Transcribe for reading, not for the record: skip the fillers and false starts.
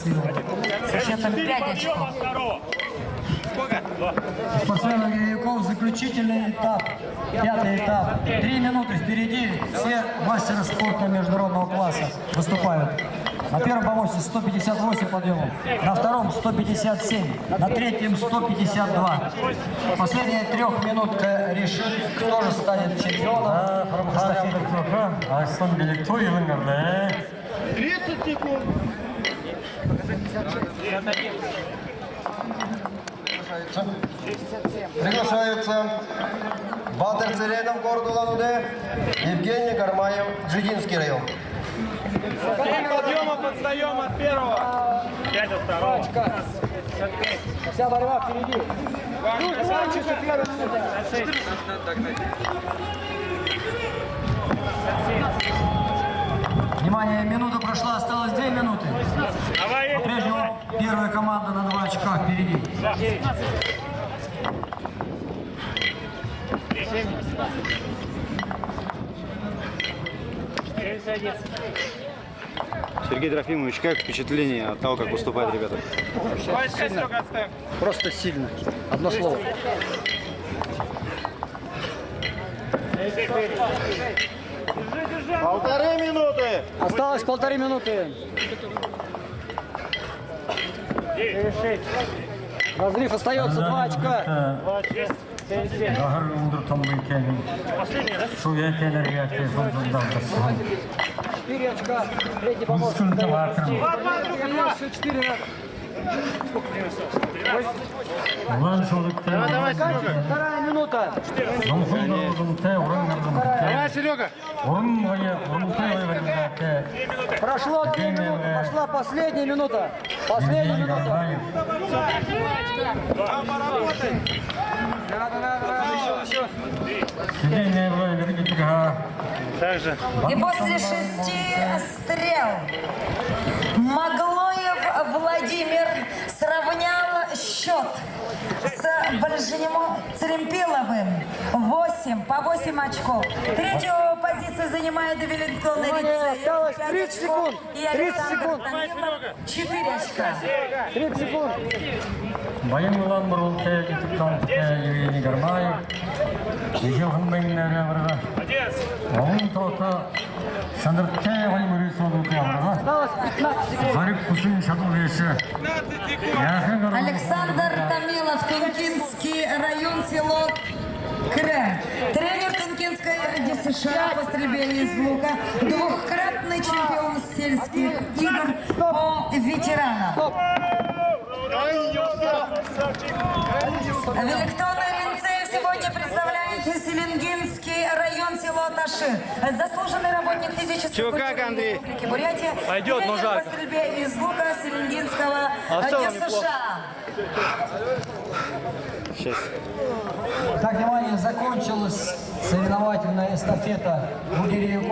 сил со счетом 5 очков. Спортсменов Гиряков, заключительный этап, 5-й этап. 3 минуты впереди, все мастеры спорта международного класса выступают. На первом помосте 158 подъемов, на втором 157, на третьем 152. Последняя трехминутка решит, кто же станет чемпионом эстафеты. 30 секунд. Приглашаются Батыр Церенов, город Улан-Удэ, Евгений Гармаев, Джигинский район. 7 подъемов отстаем от первого. 5 от второго. Вся борьба впереди. Заканчивается первая минута. Внимание, минута прошла, осталось 2 минуты. По-прежнему первая команда на 2 очка впереди. Сергей Трофимович, как впечатление от того, как выступают ребята? Просто сильно. Одно слово. Полторы минуты. Осталось 1,5 минуты. Разрыв остается 2 очка. Четыре очка. Третий помощник. 4. Вторая минута. Давай, Серега. Прошло 2 минуты. Пошла последняя минута. Последняя минута. Еще. Также. И после 6 стрел Маглоев Владимир сравнял счет с Большинем Церемпиловым. 8 очков. Третью позицию занимает Велингтон Рицей. Осталось 30 секунд. И 30 Александр секунд. Томилов 4 очка. 30 секунд. Баянлан Бурулте, Ютубтан, Евгений Гармаев, Ежел Хумбейнер, он только Шандрте, Ваймурис, Осталось 15 секунд. Зарик Кусин, Шатулеши. Александр Томилов, Тункинский район, село Крем. Тренер Тункинской ДСШ по стрельбе из лука. Двухкратный чемпион сельских игр по ветеранам. Великтон Ринцеев сегодня представляет Селенгинский район, село Ташир. Заслуженный работник физической культуры Республики Бурятия. Пойдет, но тренер жарко. по стрельбе из лука Селенгинского ДСШ. Сейчас. Так, внимание, закончилась соревновательная эстафета Гиряков.